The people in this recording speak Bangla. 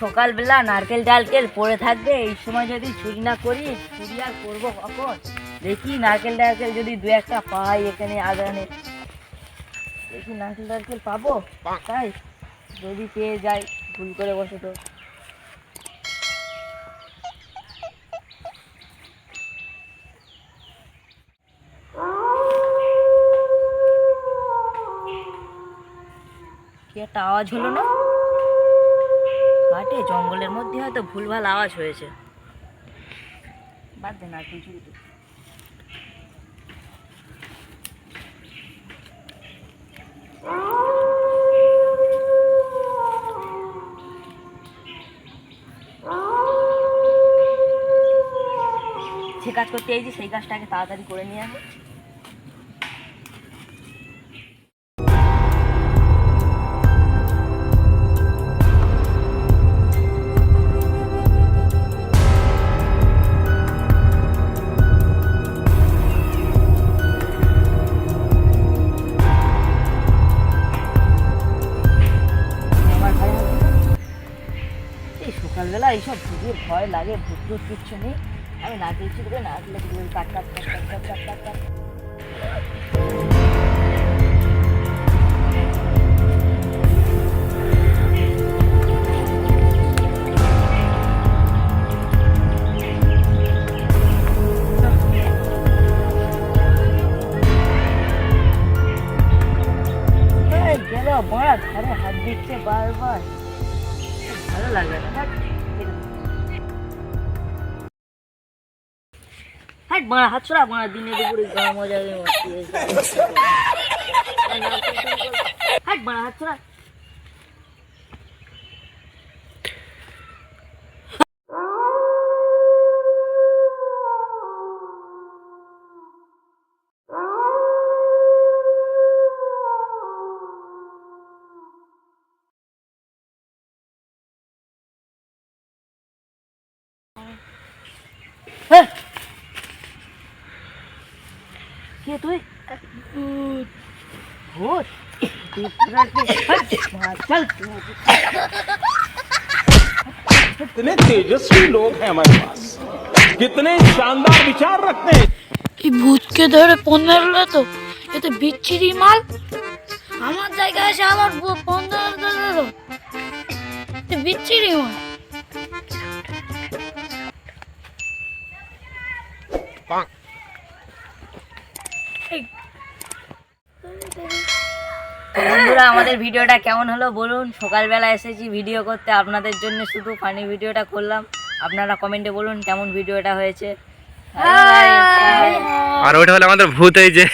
সকালবেলা নারকেল টালকেল পড়ে থাকবে, এই সময় যদি চুরি না করি, চুরি আর করবো কখন? দেখি নারকেল টারকেল যদি দু একটা পাই এখানে আগানে, দেখি নারকেল টারকেল পাবো। তাই যদি পেয়ে যাই, ভুল করে বসে তো। কি একটা আওয়াজ হলো না? কাটে জঙ্গলের মধ্যে হয়তো ভুলভাল আওয়াজ হয়েছে। বাদ দে না, কিছু তো যে কাজ করতে এই যে সেই কাজটাকে তাড়াতাড়ি করে নিয়ে আসবো। সকালবেলা এইসব ভূতের ভয় লাগে, ভূত টুত কিচ্ছু নেই। আমি নারকেল ছিটবে, নারকেল কাট কাট কাট কাট কাট কাট কাট কাট। গেল বড়া ধারে হাত দিচ্ছে বারবার, ভালো লাগবে না। হাট বড়া হাত ছড়া, বড়া দিনে দুপুরে গাঁ মজা হাট বড়া হাত ছড়া। কে তুই? ভূত? कितने तेजस्वी लोग हैं हमारे पास, कितने शानदार विचार रखते हैं। এই ভূতকে ধরে ফোন মারলো তো, এতে বিচ্ছিরি মাল। আমার জায়গায় এসে আবার ফোন ধরে বিচ্ছিরি মাল। বন্ধুরা, আমাদের ভিডিওটা কেমন হলো বলুন। সকালবেলা এসেছি ভিডিও করতে, আপনাদের জন্য শুধু ফানি ভিডিওটা করলাম। আপনারা কমেন্টে বলুন কেমন ভিডিওটা হয়েছে। আর ওটা হলো আমাদের ভূত, এই যে